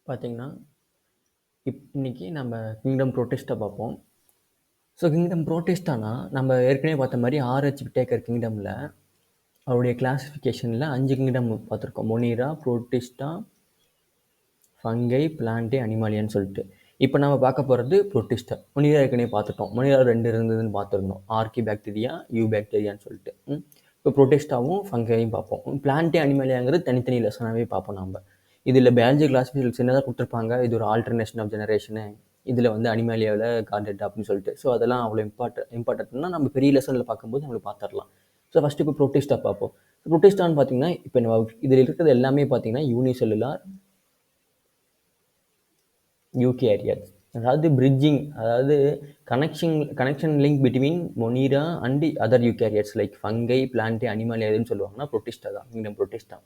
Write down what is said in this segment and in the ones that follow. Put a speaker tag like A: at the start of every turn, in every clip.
A: பார்த்தீங்கன்னா, இன்னைக்கு நம்ம கிங்டம் புரோட்டிஸ்ட்டா பார்ப்போம். ஸோ கிங்டம் புரோட்டிஸ்டானா, நம்ம ஏற்கனவே பார்த்த மாரி ஆர்எச் விட்டேக்கர் கிங்டம்ல அவருடைய கிளாசிஃபிகேஷன்ல 5 கிங்டம் பார்த்துருக்கோம். மொனீரா, புரோட்டிஸ்டா, ஃபங்கை, பிளான்டே, அனிமாலியான்னு சொல்லிட்டு. இப்போ நம்ம பார்க்க போகிறது புரோட்டிஸ்டா. மொனீரா ஏற்கனவே பார்த்துட்டோம். மொனீரா 2 இருந்ததுன்னு பார்த்துருந்தோம். ஆர்கி பாக்டீரியா, யூ பாக்டீரியான்னு சொல்லிட்டு. இப்போ புரோட்டிஸ்டாவும் ஃபங்கையும் பார்ப்போம். பிளான்டே, அனிமாலியாங்கிறது தனித்தனி லெசனாகவே பார்ப்போம் நம்ம. இதில் பயாலஜி கிளாசிஃபிகேஷன் சின்னதாக கொடுத்துருப்பாங்க. இது ஒரு ஆல்டர்னேஷன் ஆஃப் ஜெனரேஷனு. இதில் வந்து அனிமாலியாவில் கார்டெட் அப்படின்னு சொல்லிட்டு. ஸோ அதெல்லாம் அவ்வளோ இம்பார்ட்டன்ட்னா நம்ம பெரிய லெசனில் பார்க்கும்போது நம்மளுக்கு பார்த்துடலாம். ஸோ ஃபஸ்ட்டு இப்போ புரோட்டிஸ்டா பார்ப்போம். புரோட்டிஸ்டான்னு பார்த்தீங்கன்னா, இப்போ நம்ம இதில் இருக்கிறது எல்லாமே பார்த்தீங்கன்னா யூனிசெல்லுலார் யூகேரியட்ஸ். அதாவது பிரிட்ஜிங், அதாவது connection link between Monera and other யூகேரியட்ஸ் like fungi, Plantae, Animalia எதுன்னு சொல்லுவாங்கன்னா புரோட்டிஸ்டா தான். Kingdom Protista.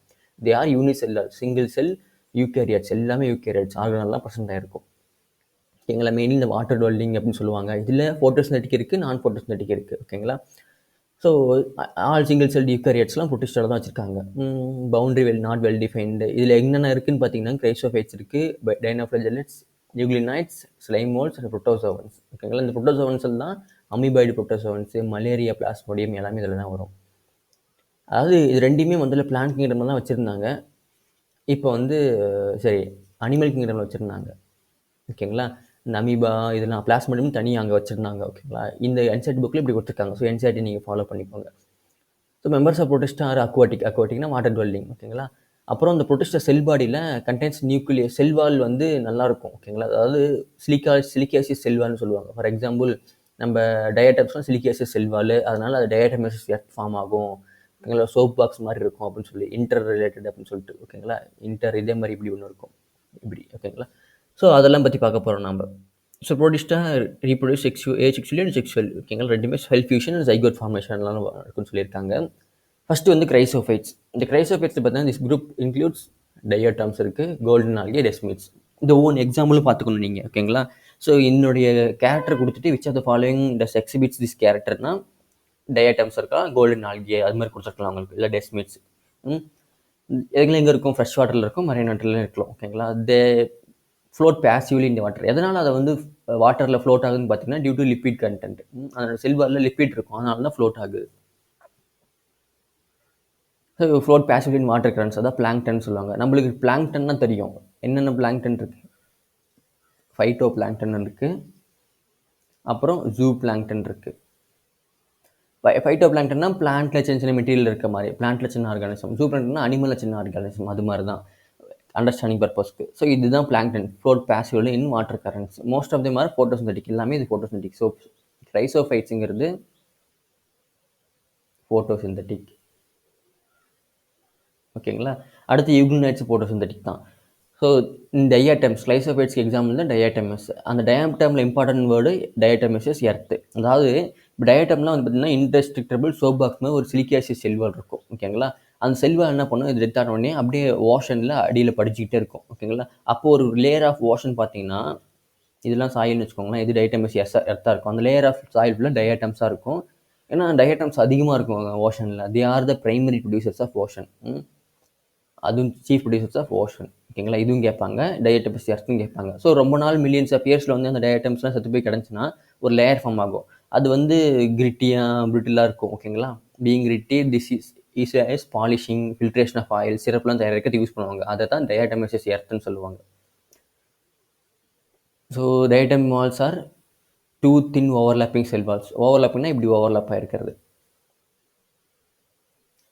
A: They are unicellular, single cell யூகேரியட்ஸ். எல்லாமே யூகேரியட்ஸ் ஆர்கனெல்லாம் ப்ரெசென்ட் ஆயிருக்கும். ஓகேங்களா. மெயின்லி இந்த வாட்டர் டுவெல்லிங் அப்படின்னு சொல்லுவாங்க. இதில் ஃபோட்டோசிந்தட்டிக் இருக்குது, நான் ஃபோட்டோசிந்தட்டிக் இருக்குது. ஓகேங்களா. ஸோ ஆல் சிங்கிள் செல் யூகேரியட்ஸ்லாம் புரோட்டிஸ்டாவில் தான் வச்சுருக்காங்க. Boundary not well defined. இதில் என்னென்ன இருக்குன்னு பார்த்தீங்கன்னா, கிரைசோஃபைட்ஸ் இருக்குது, டைனோஃப்ளஜெல்லட்ஸ், நியூக்ளினாய்ட்ஸ், ஸ்லைமோல்ஸ் அண்ட் புரோட்டோசோவன்ஸ். ஓகேங்களா. இந்த புரோட்டோசோவன்ஸில் தான் அமீபாய்டு புரோட்டோசோவன்ஸு, மலேரியா பிளாஸ்மோடியம் எல்லாமே இதில் தான் வரும். அதாவது இது ரெண்டுமே முதல்ல பிளான்ட் கிங்டமில் தான் வச்சுருந்தாங்க. இப்போ வந்து சரி அனிமல் கிங்டமில் வச்சுருந்தாங்க. ஓகேங்களா. இந்த அமீபா இதெல்லாம் பிளாஸ்மோடியம் தனியாக அங்கே வச்சுருந்தாங்க. ஓகேங்களா. இந்த என்சைட் புக்கில் இப்படி கொடுத்துருக்காங்க. ஸோ என்சைட்டி நீங்கள் ஃபாலோ பண்ணிக்கோங்க. So members of Protista are அக்வாட்டிக்னா வாட்டர் டுவெல்லிங். ஓகேங்களா. அப்புறம் இந்த புரோட்டிஸ்டா செல் பாடியில் கண்டென்ஸ் நியூக்ளியஸ் செல்வால் வந்து நல்லாயிருக்கும். ஓகேங்களா. அதாவது சிலிக்காசியஸ் செல்வால்னு சொல்லுவாங்க. ஃபார் எக்ஸாம்பிள் நம்ம டயட்டம்ஸ்லாம் சிலிக்காசியஸ் செல்வால், அதனால் அது டயட்டமேசிஸ் எர்த் ஃபார்ம் ஆகும். ஓகேங்களா. சோப் பாக்ஸ் மாதிரி இருக்கும் அப்படின்னு சொல்லி இன்டர் ரிலேட்டட் அப்படின்னு சொல்லிட்டு. ஓகேங்களா. இதே மாதிரி இப்படி ஒன்று இருக்கும் இப்படி. ஓகேங்களா. ஸோ அதெல்லாம் பற்றி பார்க்க போகிறோம் நம்ம. So Protista reproduce sexually and sexual. ஓகேங்களா. ரெண்டுமே செல் ஃபியூஷன் அண்ட் ஜைகோட் ஃபார்மேஷன்லாம் இருக்குன்னு சொல்லியிருக்காங்க. ஃபஸ்ட்டு வந்து கிரைசோஃபைட்ஸ். இந்த கிரைசோஃபைட்ஸ் பார்த்தீங்கன்னா திஸ் குரூப் இன்க்ளூட்ஸ் டயட்டம்ஸ் இருக்குது, கோல்டன் ஆல்கே, டெஸ்மிட்ஸ். இந்த ஒவ்வொரு எக்ஸாம்பிளும் பார்த்துக்கணும் நீங்கள். ஓகேங்களா. ஸோ என்னுடைய கேரக்டர் கொடுத்துட்டு which of the following does exhibits this கேரக்டர்னா டயட்டம்ஸ் இருக்கலாம், கோல்டன் ஆல்கே அது மாதிரி கொடுத்துருக்கலாம் உங்களுக்கு, இல்லை டெஸ்மிட்ஸ். எதுலாம் எங்கே இருக்கும்? ஃப்ரெஷ் வாட்டரில் இருக்கும், மரைன் வாட்டரில் இருக்கலாம். ஓகேங்களா. தே ஃப்ளோட் பேசிவ்லி இந்த வாட்டர். எதனால் அதை வந்து வாட்டரில் ஃப்ளோட் ஆகுதுன்னு பார்த்தீங்கன்னா டியூ டு லிப்பிட் கண்டென்ட். அதோட செல்வாரில் லிப்பிட் இருக்கும், அதனால தான் ஃப்ளோட் ஆகுது. So float passively in water currents, அதான் பிளாங்டன் சொல்லுவாங்க. நம்மளுக்கு பிளாங்டன்னா தெரியும். என்னென்ன பிளாங்டன் இருக்குது? ஃபைட்டோ பிளாங்டன் இருக்குது, அப்புறம் ஜூ பிளாங்டன் இருக்குது. ஃபைட்டோ பிளாங்டன்னா பிளான்ட்ல சின்ன சின்ன மெட்டீரியல் இருக்க மாதிரி, பிளான்ட்ல சின்ன ஆர்கானிசம். ஜூ பிளாங்டன்னா அனிமலில் சின்ன ஆர்கானிசம், அது மாதிரி தான் அண்டர்ஸ்டாண்டிங் பர்பஸ்க்கு. ஸோ இதுதான் plankton, float passively in water currents. Most of the மாதிரி ஃபோட்டோசிந்தட்டிக், எல்லாமே இது ஃபோட்டோசிந்தட்டிக். So கிரைசோஃபைட்ஸுங்கிறது photosynthetic. ஓகேங்களா. அடுத்து யூக்ளினைட்ஸ் ஃபோட்டோசிந்தட்டிக் தான். ஸோ டயட்டம்ஸ், கிளைசோஃபைட்ஸ்க்கு எக்ஸாம்பிள் தான் டயட்டமஸ். அந்த டயட்டமில் இம்பார்ட்டன்ட் வேர்டு டயட்டமஸ் எர்த்து. அதாவது இப்போ டயட்டம்லாம் வந்து பார்த்தீங்கன்னா இன்டெஸ்ட்ரக்டபிள் சோப் பாக்ஸ் மாதிரி ஒரு சிலிக்காசியஸ் செல்வால் இருக்கும். ஓகேங்களா. அந்த செல்வால் என்ன பண்ணும், இது டெத் ஆன உடனே அப்படியே ஓஷனில் அடியில் படிச்சுக்கிட்டே இருக்கும். ஓகேங்களா. அப்போ ஒரு லேயர் ஆஃப் ஓஷன் பார்த்தீங்கன்னா, இதெல்லாம் சாயில்னு வச்சுக்கோங்களேன், இது டயட்டமஸ் எர்த்தாக இருக்கும். அந்த லேயர் ஆஃப் சாயில் ஃபுல்லாக டயட்டம்ஸாக இருக்கும். ஏன்னா டயட்டம்ஸ் அதிகமாக இருக்கும் ஓஷனில். They are the primary producers of ocean. அதுவும் சீஃப் ப்ரொடியூசர்ஸ் ஆஃப் ஓஷன். ஓகேங்களா. இதுவும் கேட்பாங்க, டயட்டம்ஸ் எர்த்தும் கேட்பாங்க. ஸோ ரொம்ப நாள் மில்லியன்ஸ் ஆஃப் இயர்ஸில் வந்து அந்த டயட்டம்ஸ்லாம் செத்து போய் கிடந்துச்சுன்னா ஒரு லேயர் ஃபார்ம் ஆகும். அது வந்து கிரிட்டியாக பிரிட்டிலாக இருக்கும். ஓகேங்களா. Being gritty, this is polishing, filtration of oil, சிரப்லாம் தயாரிக்கிறது யூஸ் பண்ணுவாங்க. அதை தான் டயட்டமஸ் எர்த்துன்னு சொல்லுவாங்க. So diatom walls are two thin overlapping cell walls. ஓவர்லாப்பிங்னா இப்படி ஓவர்லாப் ஆகிருக்கிறது.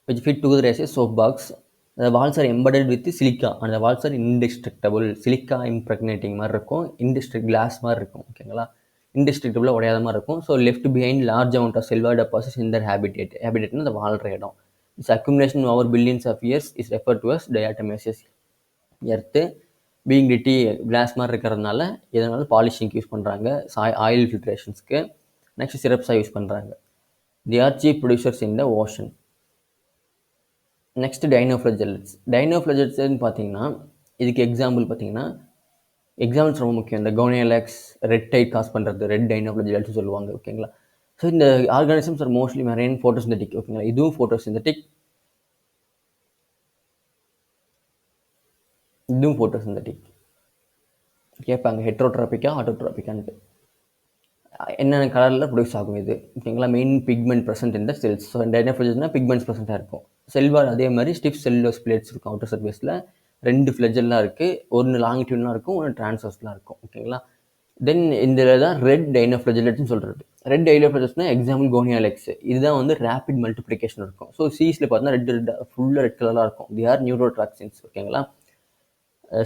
A: which fit together as a soap box. The walls are embedded with silica and the walls are indestructible. Silica impregnating மாதிரி இருக்கும், இன்டெஸ்ட்ரக்ட் class மாதிரி இருக்கும். ஓகேங்களா. இன்டெஸ்ட்ரக்டிபிளாக உடையாத மாதிரி இருக்கும். So left behind large amount of cell wall deposits in their ஹேபிடேட்னு அந்த வாழ்கிற இடம். It's accumulation over billions of years is refer to as diatomaceous earth. Being gritty glass மாதிரி இருக்கிறதுனால எதனால பாலிஷிங்க்கு யூஸ் பண்ணுறாங்க, ஆயில் ஃபில்ட்ரேஷன்ஸ்க்கு, நெக்ஸ்ட் சிரப்ஸாக யூஸ் பண்ணுறாங்க. They are chief producers in the ocean. Next dinoflagellates. டைனோஃப்ளஜெல்லட்ஸ்ன்னு பார்த்தீங்கன்னா இதுக்கு எக்ஸாம்பிள் பார்த்தீங்கன்னா, எக்ஸாம்பிள்ஸ் ரொம்ப முக்கியம். இந்த கோனியலாக்ஸ் ரெட் டைட் காஸ் பண்ணுறது ரெட் டைனோஃப்ளஜெல்லட்ஸ் சொல்லுவாங்க. ஓகேங்களா. ஸோ இந்த organisms are mostly marine photosynthetic. ஓகேங்களா. இதுவும் ஃபோட்டோசிந்தட்டிக், இதுவும் ஃபோட்டோசிந்தட்டிக். கேட்பாங்க ஹெட்ரோட்ராபிக்கா ஆட்டோட்ராபிக்கான்ட்டு. என்னென்ன கலரில் ப்ரொடியூஸ் ஆகும் இது ஓகேங்களா. மெயின் பிக்மெண்ட் ப்ரெசென்ட் இந்த செல்ஸ். ஸோ டைனோஃப்ளஜல்ஸ்னா பிக்மெண்ட்ஸ் ப்ரெசென்ட்டாக இருக்கும். செல்வால் அதே மாதிரி ஸ்டிஃப் செல்லுலோஸ் பிளேட்ஸ் இருக்கும் அவுட்டர் சர்ஃபேஸில். 2 ஃப்ளெஜல்லாம் இருக்குது. ஒன்று லாங்கிடியூட்லாம் இருக்கும், ஒன்று டிரான்ஸ்வர்ஸ்லாம் இருக்கும் ஓகேங்களா. தென் இதில் தான் ரெட் டைனோஃப்ளஜலேட்னு சொல்கிறது. ரெட் டைனோஃப்ளஜல்ஸ்னா எக்ஸாம்பிள் கோனியாலெக்ஸ். இதுதான் வந்து ரேபிட் மல்டிப்ளிகேஷன் இருக்கும். ஸோ சீஸில் பார்த்தீங்கன்னா ரெட் ஃபுல்லாக ரெட் கலராக இருக்கும். தி ஆர் நியூரோட்ராக்சின்ஸ் ஓகேங்களா.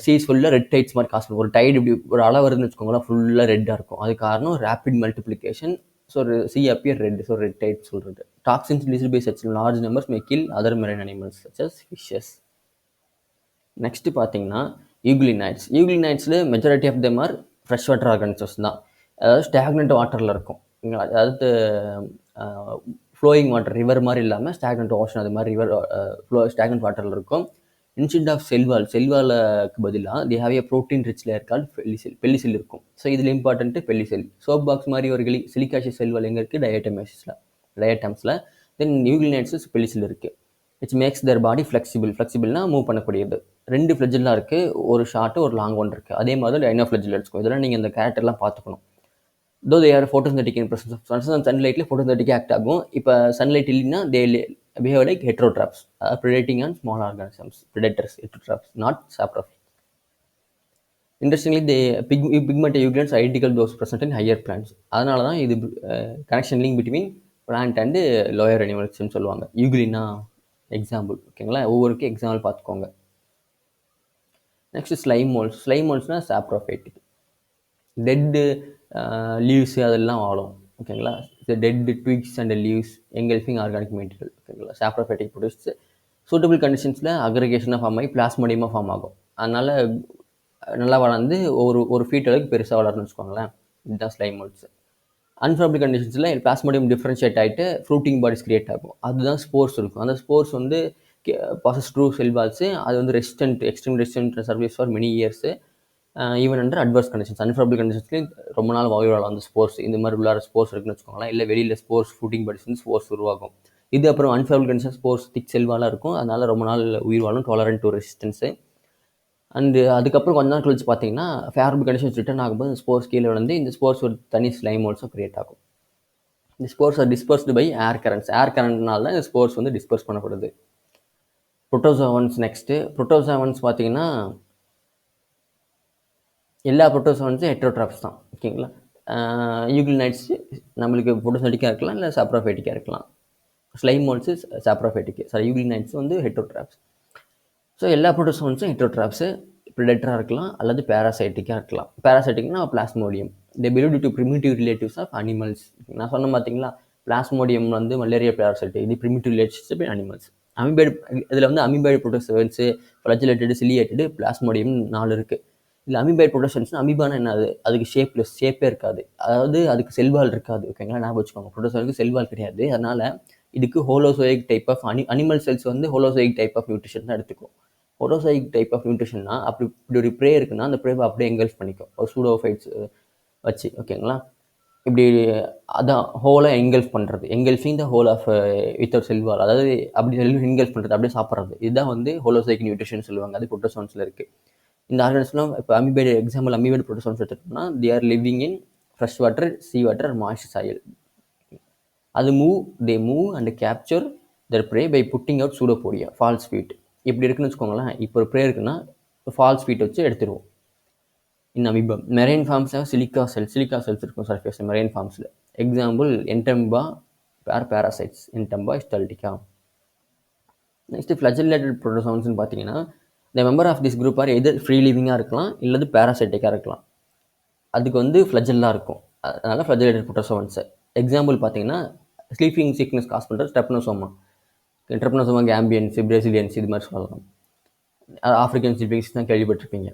A: சீஸ் ஃபுல்லாக ரெட் டைட்ஸ் மாதிரி காசு ஒரு டைடு இப்படி ஒரு அளவு வருதுன்னு வச்சுக்கோங்களேன், ஃபுல்லாக ரெட்டாக இருக்கும். அது காரணம் rapid multiplication. So sea appear red. So red tide சொல்கிறது. Toxins released by such large numbers may kill other marine animals such as fishes. Next பார்த்தீங்கன்னா யூக்ளினைட்ஸ். யூக்ளினைட்ஸில் majority of them are fresh water organisms தான். அதாவது stagnant வாட்டரில் இருக்கும். அதாவது flowing water river மாதிரி இல்லாமல் ஸ்டாக்னண்ட் ஓஷன் அது மாதிரி ரிவர் ஸ்டாக்னண்ட் வாட்டரில் இருக்கும். இன்ஸ்டெட் ஆஃப் செல்வாலுக்கு பதிலாக they have a protein rich layer call pellicle இருக்கும். ஸோ இதில் இம்பார்ட்டன்ட்டு பெல்லிசெல். சோப் பாக்ஸ் மாதிரி ஒரு சிலிகாஷியஸ் செல்வால் எங்கே இருக்குது, டயட்டம்ஸில். தென் யூக்ளினைட்ஸ் பெல்லிசெல் இருக்குது. விச் மேக்ஸ் தர் பாடி ஃப்ளெக்சிபிள்னா மூவ் பண்ணக்கூடியது. 2 ஃப்ளெஜல்லாம் இருக்குது, ஒரு ஷார்ட்டு ஒரு லாங் ஒன் இருக்குது. அதே மாதிரி டைனோஃப்ளெஜல் இருக்கும். இதெல்லாம் நீங்கள் இந்த கேரக்டர்லாம் பார்த்துக்கணும். Though they are photosynthetic in presence of சன்லைட்டில் ஃபோட்டோசிந்தட்டிக் ஆக்ட் ஆகும். இப்போ சன்லைட் இல்லைன்னா தே behave like heterotrophs, predating on small organisms, predators, heterotrophs, not saprophits. Interestingly, the pigment euglins are identical those present in higher plants. அதனால தான் இது connection link between plant and lower அனிமல்ஸ்ன்னு சொல்லுவாங்க. Euglena example ஓகேங்களா. ஒவ்வொருக்கு example பார்த்துக்கோங்க. Next slime moulds. Slime மோல்ஸ்னால் saprophytic. Dead leaves அதெல்லாம் வாழும் ஓகேங்களா. Dead twigs and leaves engulfing organic material ஓகேங்களா. சாப்ரோஃபைட்டிக் ப்ரொடியூஸ் சூட்டபிள் கண்டிஷன்ஸில் அக்ரிகேஷனாக ஃபார்ம் ஆகி பிளாஸ்மோடியமாக ஃபார்ம் ஆகும். அதனால் நல்லா வளர்ந்து ஒரு ஃபீட் அளவுக்கு பெருசாக வளரணும்னு வச்சுக்கோங்களேன். இதுதான் ஸ்லைம் மோல்ஸ். அன்ஃபேவரபிள் கண்டிஷன்ஸில் பிளாஸ்மோடியம் டிஃப்ரென்ஷியேட் ஆகிட்டு ஃப்ரூட்டிங் பாடிஸ் கிரியேட் ஆகும். அதுதான் ஸ்போர்ஸ் இருக்கும். அந்த ஸ்போர்ஸ் வந்து பாசஸ் ட்ரூ செல்வால்ஸு. அது வந்து extreme resistant service for many years. Even under adverse conditions. Unfavourable கண்டிஷன்ஸ்லேயும் ரொம்ப நாள் உயிர் வாழலாம். அந்த ஸ்போர்ஸ் இந்த மாதிரி உள்ளார ஸ்போர்ஸ் இருக்குன்னு வச்சுக்கோங்களேன். இல்லை வெளியில் ஸ்போர்ஸ் ஃபுட்டிங் பாடிஸ் வந்து ஸ்போர்ஸ் உருவாகும். இது அப்புறம் அன்ஃபேவரபிள் கண்டிஷன் ஸ்போர்ஸ் திக் செல்வாலாக இருக்கும். அதனால் ரொம்ப நாள் உயிர் வாழும். Tolerant to resistance. அண்டு அதுக்கப்புறம் கொஞ்ச நாள் கழிச்சு பார்த்தீங்கன்னா ஃபேவரபிள் கண்டிஷன்ஸ் ரிட்டர்ன் ஆகும்போது ஸ்போர்ஸ் கீழே விழுந்து இந்த ஸ்போர்ஸ் ஒரு தனி ஸ்லைம் மோல்ஸும் கிரியேட் ஆகும். இந்த spores are dispersed by air currents. Air கரண்ட்னால தான் இந்த ஸ்போர்ஸ் வந்து டிஸ்பர்ஸ் பண்ணப்படுது. புரோட்டோசோவன்ஸ். நெக்ஸ்ட்டு புரோட்டோசோவன்ஸ் பார்த்தீங்கன்னா எல்லா புரோட்டோசோவன்ஸும் ஹெட்ரோட்ராப்ஸ் தான் ஓகேங்களா. யூக்ளினைட்ஸ் நம்மளுக்கு புரோட்டோசென்டிக்காக இருக்கலாம், இல்லை சாப்ரோஃபைட்டிக்காக இருக்கலாம். Slime moles saprophytic. யூக்ளினைட்ஸ் வந்து ஹெட்ரோட்ராப்ஸ். ஸோ எல்லா புரோட்டோசோவன்ஸும் ஹெட்ரோட்ராப்ஸ். ப்ரிடேட்டராக இருக்கலாம் அல்லது பேராசைட்டிக்காக இருக்கலாம். பேராசைட்டிக்னா plasmodium. They believe to primitive relatives of animals. நான் சொன்ன பார்த்தீங்களா, பிளாஸ்மோடியம் வந்து மலேரியா பேராசைட். இது primitive relatives by animals. Amoeboid இதில் வந்து அமிபைடு புரோட்டோசோவன்ஸு, ஃப்ளஜிலேட்டடு, சிலியேட்டடு, பிளாஸ்மோடியம் 4 இருக்குது. இல்லை அமிபைடு புரோட்டோசோவன்ஸ்னா அமிபானா என்னது, அதுக்கு ஷேப்பே இருக்காது. அதாவது அதுக்கு செல்வால் இருக்காது ஓகேங்களா. ஞாபகம் வச்சுக்கோங்க, புரோட்டோசோவனுக்கு செல்வால் கிடையாது. அதனால் இதுக்கு holozoic type of animal cells வந்து ஹோலோசோயிக் டைப் ஆஃப் நியூட்ரிஷன் தான் எடுத்துக்கும். ஹோலோசோயிக் டைப் ஆஃப் நியூட்ரிஷன்னா இப்படி ஒரு ப்ரே இருக்குன்னா அந்த ப்ரேவை அப்படியே எங்கல்ஃப் பண்ணிக்கும் ஒரு சூடோஃபைட்ஸ் வச்சு ஓகேங்களா. இப்படி அதான் ஹோலாக எங்கல்ஃப் பண்ணுறது. Engulfing the whole of without cell wall. அதாவது அப்படி எங்கல்ஃப் பண்ணுறது, அப்படியே சாப்பிட்றது. இதுதான் வந்து ஹோலோசோயிக் நியூட்ரிஷன் சொல்லுவாங்க. அது புரோட்டோசோவன்ஸில் இருக்குது. இந்த ஆர்கானிசம்லாம் இப்போ அமிபைடு எக்ஸாம்பிள் அமிபைடு புரோட்டோசோவன்ஸ் எடுத்துட்டோம்னா they are living in fresh water, sea water, moist soil. அது they move and capture their prey by putting out pseudopodia, false feet. இப்படி இருக்குன்னு வச்சுக்கோங்களேன். இப்போ ஒரு ப்ரே இருக்குன்னா ஃபால்ஸ் ஃபீட் வச்சு எடுத்துருவோம். இன் அமீபா மெரைன் ஃபார்ம்ஸாக சிலிக்கா செல்ஸ் இருக்கும் சர்ஃபேஸில் மெரைன் ஃபார்ம்ஸில். Example Entamoeba parasites, Entamoeba histolytica. Next flagellated புரோட்டோசோவன்ஸ்னு பார்த்தீங்கன்னா இந்த member of this group are எது ஃப்ரீ லிவிங்காக இருக்கலாம் இல்லது பேராசைட்டிக்காக இருக்கலாம். அதுக்கு வந்து ஃப்ளஜெல்லாம் இருக்கும். அதனால் ஃப்ளஜிலேட்டட் புரோட்டோசோவன்ஸ். எக்ஸாம்பிள் பார்த்தீங்கன்னா ஸ்லீப்பிங் சிக்னஸ் காஸ் பண்ணுற ட்ரெப்னோசோமா கேம்பியன்ஸ், பிரேசிலியன்ஸ் இது மாதிரி சொல்லலாம். ஆஃப்ரிக்கன் சில்பிங்ஸ் தான் கேள்விப்பட்டிருப்பீங்க.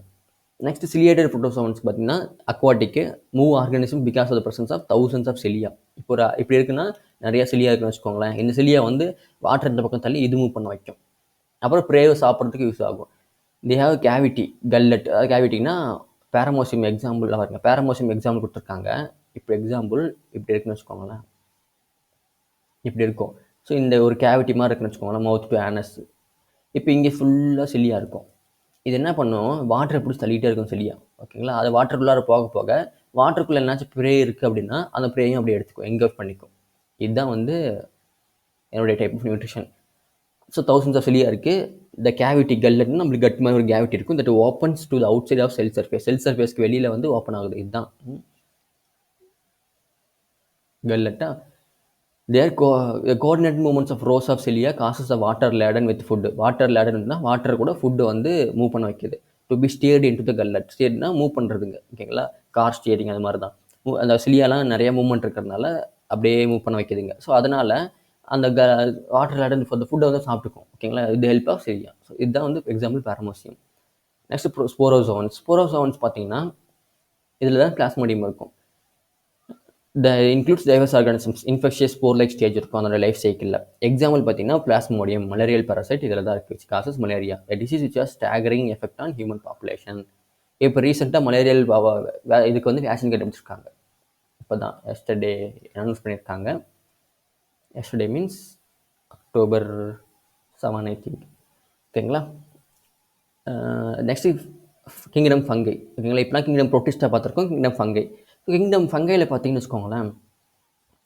A: நெக்ஸ்ட் சிலியேட்டட் புரோட்டோசோவன்ஸ் பார்த்தீங்கன்னா aquatic move organism because of the presence of thousands of cilia. இப்போ இப்படி இருக்குன்னா நிறைய செலியா இருக்குன்னு வச்சுக்கோங்களேன். இந்த செலியா வந்து வாட்டர் இந்த பக்கம் தள்ளி இது மூவ் பண்ண வைக்கும். அப்புறம் ப்ரேவை சாப்பிட்றதுக்கு யூஸ் ஆகும். They have cavity, gullet. அதாவது கேவிட்டின்னா பேரமோசியம் எக்ஸாம்பிள் பாருங்க. பேரமோசியம் எக்ஸாம்பிள் கொடுத்துருக்காங்க. இப்போ எக்ஸாம்பிள் இப்படி இருக்குன்னு வச்சுக்கோங்களேன். இப்படி இருக்கும். ஸோ இந்த ஒரு கேவிட்டி மாதிரி இருக்குன்னு வச்சுக்கோங்களேன், மவுத் டு ஆனஸ். இப்போ இங்கே ஃபுல்லாக சிலியாக இருக்கும். இது என்ன பண்ணும், வாட்டரை பிடிச்சி தள்ளிட்டே இருக்கும் செடியா. ஓகேங்களா? அது வாட்டருக்குள்ளார போக போக வாட்டருக்குள்ள என்னாச்சும் ப்ரே இருக்குது அப்படின்னா அந்த ப்ரேயும் அப்படியே எடுத்துக்கும், என்கல்ஃப் பண்ணிக்கும். இதுதான் வந்து என்னுடைய type of nutrition. So thousands of cilia இருக்குது. இந்த கேவிட்டி கல்லட்னு நம்மளுக்கு கட் மாதிரி ஒரு கேவிட்டி இருக்கும், that opens to the outside of cell surface. Cell சர்ஃபேஸ்க்கு வெளியில் வந்து ஓப்பன் ஆகுது. இதுதான் கல்லட்டா. Their coordinate movements of rows of cilia causes a water laden with food. Water லேடன்னா வாட்டர் கூட ஃபுட்டு வந்து மூவ் பண்ண வைக்குது. To be steered into the gullet. ஸ்டியர்ட்னா மூவ் பண்ணுறதுங்க. ஓகேங்களா? கார் ஸ்டியரிங் அது மாதிரி தான். அந்த சிலியாலாம் நிறைய மூவ்மெண்ட் இருக்கிறதுனால அப்படியே மூவ் பண்ண வைக்குதுங்க. ஸோ அதனால் அந்த வாட்டர் லேடன் அந்த ஃபுட்டை வந்து சாப்பிட்டுக்கும். ஓகேங்களா? இது ஹெல்ப் ஆஃப் சிலியா. ஸோ இதுதான் வந்து எக்ஸாம்பிள் பாரமோசியம். நெக்ஸ்ட் ஸ்போரோசோவன்ஸ். ஸ்போரோசோவன்ஸ் பார்த்தீங்கன்னா இதில் தான் பிளாஸ்மோடியம் இருக்கும். Includes divorce organisms. Infectious spore like stage இருக்கும் அதோட லைஃப் சைக்கிளில். எக்ஸாம்பிள் பார்த்தீங்கன்னா பிளாஸ்மோடியம், மலேரியல் பாராசைட் இதில் தான் இருக்குது. Causes malaria, disease which are staggering effect on human population. இப்போ ரீசெண்டாக மலேரியல் இதுக்கு வந்து வேக்சின் கண்டுபிடிச்சிருக்காங்க. இப்போ தான் எஸ்டர்டே அனௌன்ஸ் பண்ணியிருக்காங்க. Yesterday means October 7 I think. ஓகேங்களா? Next kingdom fungi. ஓகேங்களா? இப்போலாம் கிங்டம் ப்ரோட்டிஸ்டா பார்த்துருக்கோம், கிங்டம் ஃபங்கை. கிங்டம் ஃபங்கையில் பார்த்தீங்கன்னு வச்சுக்கோங்களேன்,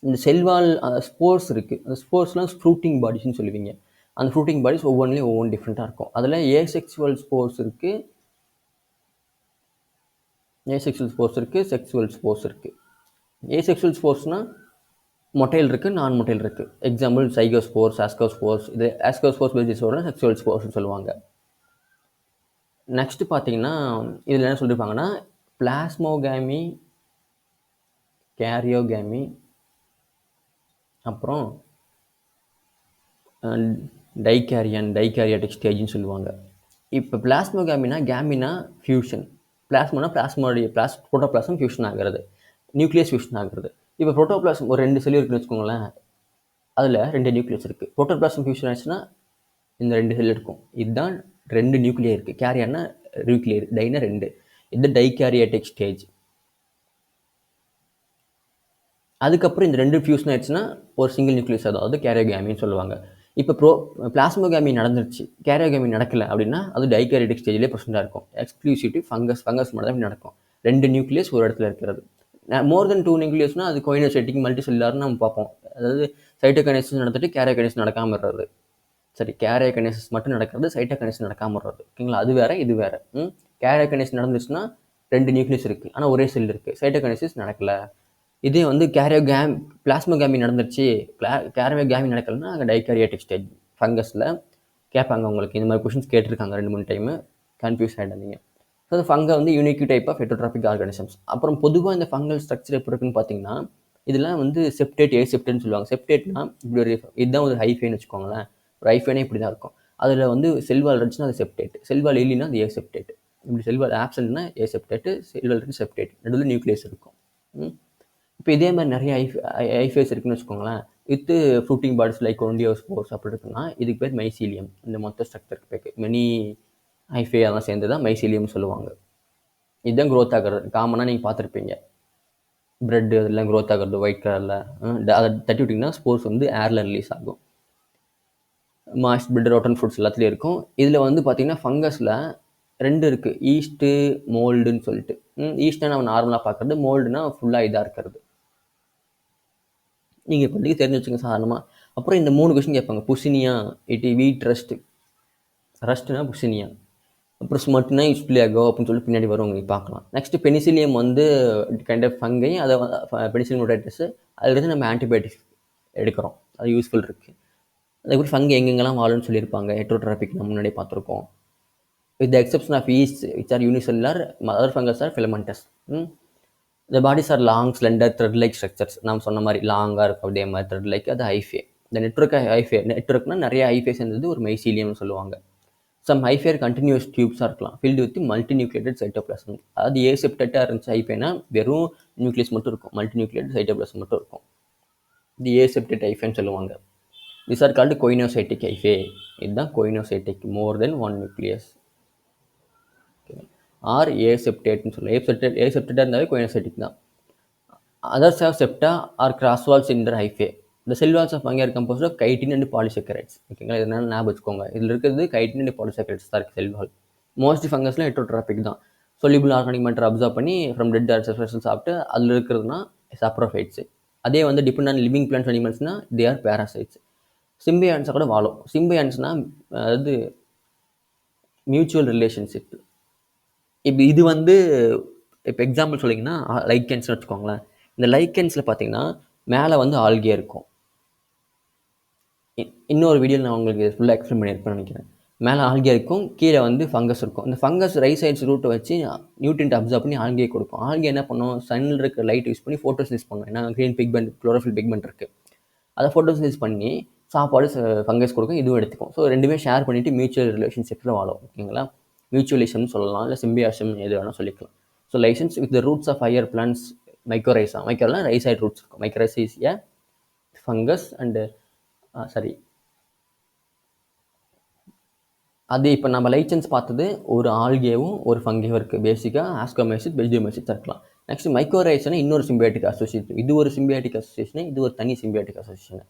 A: இந்த செல்வால் ஸ்போர்ஸ் இருக்குது. அந்த ஸ்போர்ஸ்லாம் ஃப்ரூட்டிங் பாடிஸ்ன்னு சொல்லுவீங்க. அந்த ஃப்ரூட்டிங் பாடிஸ் ஒவ்வொன்றிலையும் ஒவ்வொன்று டிஃப்ரெண்ட்டாக இருக்கும். அதில் ஏசெக்சுவல் ஸ்போர்ஸ் இருக்குது, செக்சுவல் ஸ்போர்ஸ் இருக்குது. ஏசெக்சுவல் ஸ்போர்ஸ்னால் மொட்டைல் இருக்குது, நான் மொட்டைல் இருக்குது. எக்ஸாம்பிள் சைகோஸ்போர்ஸ், ஆஸ்கோஸ்போர்ஸ். இது ஆஸ்கோஸ்போர்ஸ் பேசிஸோட செக்சுவல் ஸ்போர்ஸ்னு சொல்லுவாங்க. நெக்ஸ்ட்டு பார்த்தீங்கன்னா இதில் என்ன சொல்லியிருப்பாங்கன்னா பிளாஸ்மோகேமி, கேரியோகேமி, அப்புறம் டைகேரியாட்டிக் ஸ்டேஜ்னு சொல்லுவாங்க. இப்போ பிளாஸ்மோகேமினா கேமினா ஃபியூஷன், பிளாஸ்மோனா புரோட்டோபிளாசம் ஃபியூஷன் ஆகிறது, நியூக்ளியஸ் ஃபியூஷன் ஆகிறது. இப்போ புரோட்டோபிளாசம் ஒரு 2 செல் இருக்குன்னு வச்சுக்கோங்களேன், அதில் 2 நியூக்ளியஸ் இருக்குது. புரோட்டோபிளாசம் ஃபியூஷன் ஆச்சுன்னா இந்த 2 செல் இருக்கும். இதுதான் 2 நியூக்ளியர் இருக்குது. கேரியானா நியூக்ளியர், டைனா 2. இது டைகேரியாட்டிக் ஸ்டேஜ். அதுக்கப்புறம் இந்த 2 ஃபியூஷன் ஆயிடுச்சுன்னா ஒரு சிங்கிள் நியூக்ளியஸ், அதாவது கேரியோகேமின்னு சொல்லுவாங்க. இப்போ பிளாஸ்மோகேமி நடந்துருச்சு, கேரியோகேமி நடக்கலை அப்படின்னா அது டைகேரியாட்டிக் ஸ்டேஜ்லேயே ப்ரெசென்ட்டாக இருக்கும். எக்ஸ்க்ளூசிவிட்டி ஃபங்கஸ் மட்டும் தான் நடக்கும். 2 நியூக்ளியஸ் ஒரு இடத்துல இருக்கிறது. மோர் தென் 2 நியூக்ளியஸ்னால் அது கோயினோசைட்டிக் மல்டி செல்லுலார்னு நம்ம பார்ப்போம். அதாவது சைட்டோகைனசிஸ் நடந்துட்டு கேரியோகைனசிஸ் நடக்காமல் இருக்கிறது. சரி, கேரியோகைனசிஸ் மட்டும் நடக்கிறது, சைட்டோகைனசிஸ் நடக்காமல் இருக்கிறது. ஓகேங்களா? அது வேறு, இது வேறு. கேரியோகைனசிஸ் நடந்துச்சுன்னா 2 நியூக்ளியஸ் இருக்குது, ஆனால் ஒரே செல் இருக்குது. சைட்டோகைனசிஸ் நடக்கலை. இதே வந்து பிளாஸ்மோகேமி நடந்துருச்சு, கேரியோகேமி நடக்கலைன்னா அங்கே டைகேரியாட்டிக் ஸ்டேஜ். ஃபங்கஸில் கேட்பாங்க உங்களுக்கு இந்த மாதிரி கொஷின்ஸ் கேட்டிருக்காங்க 2-3 டைமு, கன்ஃபியூஸ் ஆகிடாதீங்க. ஸோ அது ஃபங்கை வந்து யூனிக் டைப் ஆஃப் ஹெட்டரோட்ராபிக் ஆர்கானிசம்ஸ். அப்புறம் பொதுவாக இந்த ஃபங்கல் ஸ்ட்ரக்சர் எப்படி இருக்குன்னு பார்த்தீங்கன்னா, இதெல்லாம் வந்து செப்டேட், ஏசெப்டேட்னு சொல்லுவாங்க. செப்டேட்னா இப்படி ஒரு இதுதான் ஒரு ஹைஃபைன்னு வச்சுக்கோங்களேன். ஒரு ஹைஃபைனே இப்படி தான் இருக்கும். அதில் வந்து செல்வால் இருந்துச்சுன்னா அது செப்டேட், செல்வால் இல்லைன்னா அது ஏசெப்டேட். இப்படி செல்வால் ஆப்சன்ட்னா ஏசெப்டேட்டு, செல்வால் இருந்து செப்டேட், நடுவில் நியூக்ளியஸ் இருக்கும். இப்போ இதே மாதிரி நிறைய ஐஃபேஸ் இருக்குன்னு வச்சுக்கோங்களேன். வித்து ஃப்ரூட்டிங் பாடிஸ் லைக் ஒண்டியோஸ்போர்ஸ் அப்படி இருக்குன்னா இதுக்கு பேர் மைசீலியம். இந்த மொத்த ஸ்ட்ரக்சருக்கு பேர் மெனி ஐஃபே அதெல்லாம் சேர்ந்து தான் மைசீலியம்னு சொல்லுவாங்க. இதுதான் க்ரோத் ஆகிறது. காமனாக நீங்கள் பார்த்துருப்பீங்க, பிரெட் அதெல்லாம் க்ரோத் ஆகிறது ஒயிட் கலரில். அதை தட்டி விட்டிங்கன்னா ஸ்போர்ஸ் வந்து ஏரில் ரிலீஸ் ஆகும். மாய்ஸ்ட் பிரெட், ரோட்டன் ஃப்ரூட்ஸ் எல்லாத்துலேயும் இருக்கும். இதில் வந்து பார்த்தீங்கன்னா ஃபங்கஸில் 2 இருக்குது, ஈஸ்ட்டு, மோல்டுன்னு சொல்லிட்டு. ஈஸ்ட்னா நம்ம நார்மலாக பார்க்குறது, மோல்டுனா ஃபுல்லாக இதாக இருக்கிறது. நீங்கள் இப்போதைக்கு தெரிஞ்சு வச்சுங்க சாதாரணமாக. அப்புறம் இந்த 3 கொஸ்டின் கேட்பாங்க. புசினியா, வீட் ரஸ்ட்னா புசினியா, அப்புறம் ஸ்மட்னா யூஸ்பிளியாகோ அப்படின்னு சொல்லி பின்னாடி வரும், உங்களுக்கு பார்க்கலாம். நெக்ஸ்ட்டு பெனிசிலியம் வந்து கைண்ட் ஆஃப் ஃபங்கை, அதை பெனிசிலியம் நோடைட்டிஸ், அதுலேருந்து நம்ம ஆன்டிபயோட்டிக்ஸ் எடுக்கிறோம், அது யூஸ்ஃபுல் இருக்குது. அதுக்கப்புறம் ஃபங்கை எங்கெங்கெல்லாம் வாழும்னு சொல்லியிருப்பாங்க. ஹெட்ரோட்ராபிக் நம்ம முன்னாடி பார்த்துருக்கோம். With the exception of yeast which are unicellular, other fungus are filamentous. The bodies are long, slender, thread-like structures. நாம் சொன்ன மாதிரி லாங்காக இருக்கும், அதே மாதிரி thread-like, அது ஹைஃபே. இந்த நெட்வொர்க்னா நிறைய ஹைஃபே சேர்ந்தது ஒரு மைசீலியம்னு சொல்லுவாங்க. சம் ஹைஃபே கண்டினியூஸ் டியூப்ஸாக இருக்கலாம், filled with multi nucleated cytoplasm. அதாவது ஏசெப்டேட்டாக இருந்துச்சு ஹைஃபேனா வெறும் நியூக்ளியஸ் மட்டும் இருக்கும், மல்டி நியூக்ளியேட்டட் சைட்டோபிளாசம் மட்டும் இருக்கும். இது ஏசெப்டேட் ஹைஃபேன்னு சொல்லுவாங்க. This are called coenocytic hyphae. இதுதான் கோயினோசைட்டிக், மோர் தென் 1 நியூக்ளியஸ். ஆர் ஏசெப்டேட்னு சொல்லுவோம். ஏசெப்டேட்டாக இருந்தாவே கோயினோசைட்டிக் தான். Others have septa or cross walls in their hyphae. இந்த cell walls of fungi are composed of chitin and polysaccharides. ஓகேங்களா? இதனால ஞாபகம் வச்சுக்கோங்க, இதில் இருக்கிறது கைட்டின் அண்ட் பாலிசெக்கரைட்ஸ் தான் இருக்குது செல் வால். மோஸ்ட் ஃபங்கஸ்லாம் ஹெட்ரோட்ராபிக் தான். சொல்யூபிள் ஆர்கானிக் மேட்டர் அப்சர்வ் பண்ணி ஃப்ரம் டெட் வெசல்ஸ் சாப்பிட்டு அதில் இருக்கிறதுனா சாப்ரோஃபைட்ஸ். அதே வந்து டிபெண்ட் ஆன் லிவிங் பிளான்ஸ் அனிமல்ஸ்னா தே ஆர் பேராசைட்ஸ். சிம்பியான்ஸை கூட வாழும். சிம்பியான்ஸ்னா அதாவது மியூச்சுவல் ரிலேஷன்ஷிப். இப்போ இது வந்து இப்போ எக்ஸாம்பிள் சொல்லிங்கன்னா லைக்கன்ஸ்னு வச்சுக்கோங்களேன். இந்த லைக்கன்ஸில் பார்த்தீங்கன்னா மேலே வந்து ஆல்கே இருக்கும். இன்னொரு வீடியோவில் நான் உங்களுக்கு ஃபுல்லாக எக்ஸ்பிளைன் பண்ணியிருப்பேன்னு நினைக்கிறேன். மேலே ஆல்கே இருக்கும், கீழே வந்து ஃபங்கஸ் இருக்கும். இந்த ஃபங்கஸ் ரைட் சைட்ஸ் ரூட்டை வச்சு நியூட்ரியன்ட் அப்சர்வ் பண்ணி ஆல்கே கொடுக்கும். ஆல்கே என்ன பண்ணும், சன்னில் இருக்க லைட் யூஸ் பண்ணி ஃபோட்டோசிந்தசிஸ் பண்ணும். ஏன்னா க்ரீன் பிக்மெண்ட், குளோரோஃபில் பிக்மெண்ட் இருக்குது. அதை ஃபோட்டோசிந்தசிஸ் பண்ணி சாப்பாடு ஃபங்கஸ் கொடுக்கும், இதுவும் எடுத்துக்கும். ஸோ ரெண்டுமே ஷேர் பண்ணிவிட்டு மியூச்சுவல் ரிலேஷன்ஷிப்பில் வாழும். ஓகேங்களா? மியூச்சுவலிசம்னு சொல்லலாம், இல்லை சிம்பியாசம் எது வேணால் சொல்லிக்கலாம். So lichens with the roots of higher plants mycorrhiza. மைக்ரோலாம் ரைசைட் ரூட்ஸ் இருக்கும். Mycorrhiza is a fungus and sorry அது இப்போ நம்ம லைசன்ஸ் பார்த்தது ஒரு ஆல்கேவும் ஒரு ஃபங்கேவும் இருக்குது. பேசிக்காக ஆஸ்கோமைசிஸ், பெல்ஜியோமைசிஸ் இருக்கலாம். நெக்ஸ்ட் மைக்ரோரைசனா இன்னொரு சிம்பியாட்டிக் அசோசியேஷன். இது ஒரு சிம்பியாட்டிக் அசோசியேஷன், இது ஒரு தனி சிம்பியாட்டிக் அசோசியேஷன்.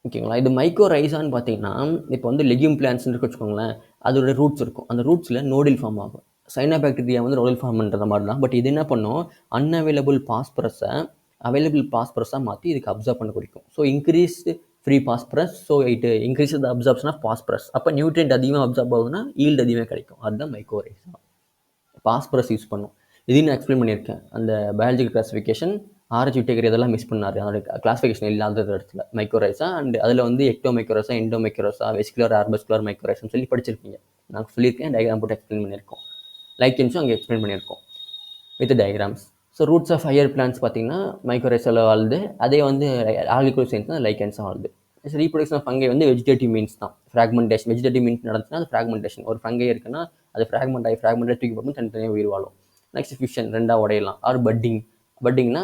A: ஓகேங்களா? இது மைக்ரோரைசான்னு பார்த்தீங்கன்னா இப்போ வந்து லெக்யூம் பிளான்ட்ஸ்னு இருக்கு வச்சுக்கோங்களேன், அதோட ரூட்ஸ் இருக்கும். அந்த ரூட்ஸில் நோடில் ஃபார்ம் ஆகும். சைனோபாக்டீரியா வந்து நோடில் ஃபார்ம் பண்ணுற மாதிரி தான். பட் இது என்ன பண்ணும், அன்அவைலபிள் பாஸ்பரஸை அவைலபிள் பாஸ்பரஸாக மாற்றி இதுக்கு அப்சர்வ் பண்ண குறிக்கும். So increase free phosphorus, so it increase the absorption of phosphorus. அப்போ நியூட்ரியன்ட் அதிகமாக அப்சர்வ் ஆகுதுன்னா ஈல்டு அதிகமாக கிடைக்கும். அதுதான் மைக்ரோரைசா. பாஸ்பரஸ் யூஸ் பண்ணும். இதையும் நான் எக்ஸ்பிளைன் பண்ணியிருக்கேன். அந்த பயாலஜிக்கல் கிளாஸிஃபிகேஷன் ஆர்ஹெச் விட்டேகர் இதெல்லாம் மிஸ் பண்ணார். அதோட கிளாஸிஃபிகேஷன் இல்லாத இடத்துல மைக்ரோரைசா அண்ட் அதில் வந்து ecto mycorrhiza, endo mycorrhiza, vesicular arbuscular மைக்ரோரைசான்னு சொல்லி படிச்சிருப்பீங்க. நான் சொல்லியிருக்கேன், டயக்ராம் போட்டு எக்ஸ்பிளைன் பண்ணியிருக்கோம். லைக்கன்ஸும் அங்கே எக்ஸ்பிளைன் பண்ணியிருக்கோம் with diagrams. So roots of higher plants பார்த்தீங்கன்னா மைக்ரோரைசாவில் வாழ்து. அதே வந்து ஆல்கிகோல் சைன்ஸ் தான் லைக்கன்ஸாக வாழ்து. ரீப்ரொடக்ஷன் ஆஃப் ஃபங்கை வந்து வெஜிடேட்டிவ் மீன்ஸ் தான். ஃப்ராக்மெண்டேஷன், வெஜிடேட்டிவ் மீன்ஸ் நடந்துச்சுன்னா அது ஃப்ராக்மெண்டேஷன். ஒரு ஃபங்கை இருக்குன்னா அது ஃப்ராக்மெண்ட் தூக்கி போட்டு தனித்தனியாக உயிர் வாழும். நெக்ஸ்ட் ஃபியூஷன், ரெண்டாக உடையலாம். R padding. பட்டிங்னா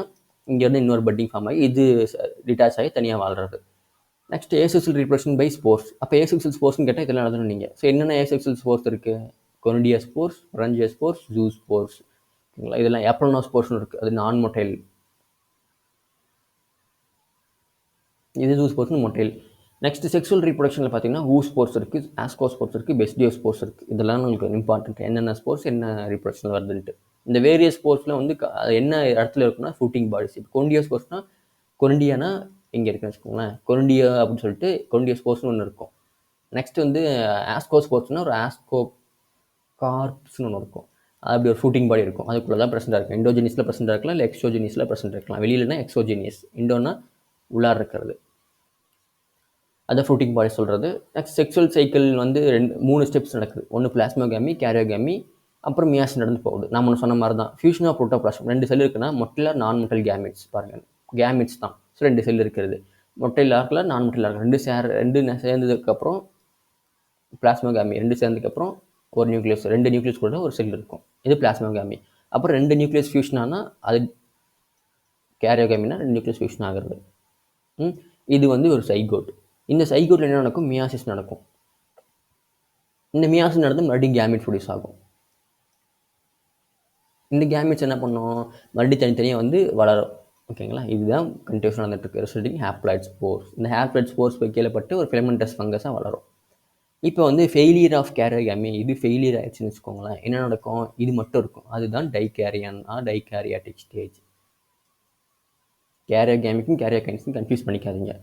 A: இங்கேருந்து இன்னொரு பட்டிங் ஃபார்ம் ஆகி இது டிட்டாச் ஆகி தனியாக வாழ்றது. Next asexual reproduction by spores. அப்போ ஏசெக்சுவல் ஸ்போர்ஸ்னு கேட்டால் இதெல்லாம் நடத்தணும் நீங்கள். ஸோ என்னென்ன ஏசெக்சுவல் ஸ்போர்ஸ் இருக்குது, conidia spores, sporangia spores, zoospores. ஓகேங்களா? இதெல்லாம் ஏப்ரோனோ ஸ்போர்ஸ்னு இருக்குது, அது நான் மொட்டைல். இது ஜூ ஸ்போர்ஸ்னு மொட்டைல். நெக்ஸ்ட் செக்ஷுவல் ரீப்ரொடக்ஷனில் பார்த்தீங்கன்னா ஊ ஸ்போர்ஸ் இருக்குது, ஆஸ்கோ ஸ்போர்ஸ் இருக்குது, பெஸ்டியோ ஸ்போர்ஸ் இருக்குது. இதெல்லாம் உங்களுக்கு இம்பார்ட்டன்ட், என்னென்ன ஸ்போர்ஸ் என்ன ரீப்ரொடக்ஷன் வருதுன்ட்டு. இந்த வேரியஸ் ஸ்போர்ட்ஸில் வந்து அது என்ன இடத்துல இருக்குன்னா ஃபுட்டிங் பாடிஸ். இப்போ கொண்டியோ ஸ்போர்ட்ஸ்னால் கொண்டியானா இங்கே இருக்குன்னு வச்சுக்கோங்களேன், கொண்டியா அப்படின்னு சொல்லிட்டு கொண்டியோ ஸ்போர்ட்ஸ்னு ஒன்று இருக்கும். நெக்ஸ்ட் வந்து ஆஸ்கோ ஸ்போர்ட்ஸ்னால் ஒரு ஆஸ்கோ கார்ப்ஸ்னு ஒன்று இருக்கும். அப்படி ஒரு ஃபுட்டிங் பாடி இருக்கும், அதுக்குள்ளே தான் ப்ரெசென்ட்டாக இருக்கும். இண்டோஜினியஸில் ப்ரெசென்ட்டாக இருக்கலாம், இல்லை எக்ஸோஜினியஸில் ப்ரெசென்ட் இருக்கலாம். வெளியிலனா எக்ஸோஜினியஸ், இண்டோனா உள்ளார் இருக்கிறது, அதை ஃப்ரூட்டிங் பாடி சொல்கிறது. நெக்ஸ்ட் செக்ஷுவல் சைக்கிள் வந்து 3 ஸ்டெப்ஸ் நடக்குது. ஒன்று பிளாஸ்மோகேமி, கேரியோகேமி, அப்புறம் மியாசிஸ் நடந்து போகுது. நான் ஒன்று சொன்ன மாதிரி தான் ஃபியூஷன் ஆஃப் புரோட்டோபிளாஸ்ம். 2 செல் இருக்குன்னா மொட்டையில் நான் மொட்டைல் கேமிட்ஸ் பாருங்கள், கேமிட்ஸ் தான். ஸோ 2 செல் இருக்கிறது. மொட்டையில் ஆர்க்கில் நான் மொட்டையில் ஆர்க்கில் ரெண்டு சேர்ந்ததுக்கப்புறம் பிளாஸ்மோகேமி, 2 சேர்ந்ததுக்கப்புறம் ஒரு நியூக்ளியஸ், 2 நியூக்ளியஸ் கூட ஒரு செல் இருக்கும். இது பிளாஸ்மோகேமி. அப்புறம் 2 நியூக்ளியஸ் ஃபியூஷன் ஆனால் அது கேரியோகேமினா 2 நியூக்ளியஸ் ஃபியூஷன் ஆகிறது. இது வந்து ஒரு சைகோட். இந்த சைகோட்டில் என்ன நடக்கும், மியாசிஸ் நடக்கும். இந்த மியாசிஸ் நடந்து மறுபடியும் கேமிட் ப்ரொடியூஸ் ஆகும். இந்த கேமிட்ஸ் என்ன பண்ணும், மறுபடியும் தனித்தனியாக வந்து வளரும். ஓகேங்களா? இதுதான் கண்டினியூஷன் நடந்துட்டு இருக்கு. Resulting haploid spores. இந்த ஹேப்ளாய்ட் ஸ்போர்ஸ் வைக்கப்பட்டு ஒரு ஃபிலமெண்டஸ் ஃபங்கஸாக வளரும். இப்போ வந்து ஃபெயிலியர் ஆஃப் கேரியோகேமி, இது ஃபெயிலியர் ஆயிடுச்சுன்னு வச்சுக்கோங்களேன், என்ன நடக்கும், இது மட்டும் இருக்கும். அதுதான் டைகேரியன் ஆர் டைகேரியாட்டிக் ஸ்டேஜ். கேரியோகேமிக்கும் கேரியோகைனஸும் கன்ஃபியூஸ் பண்ணிக்காதீங்க.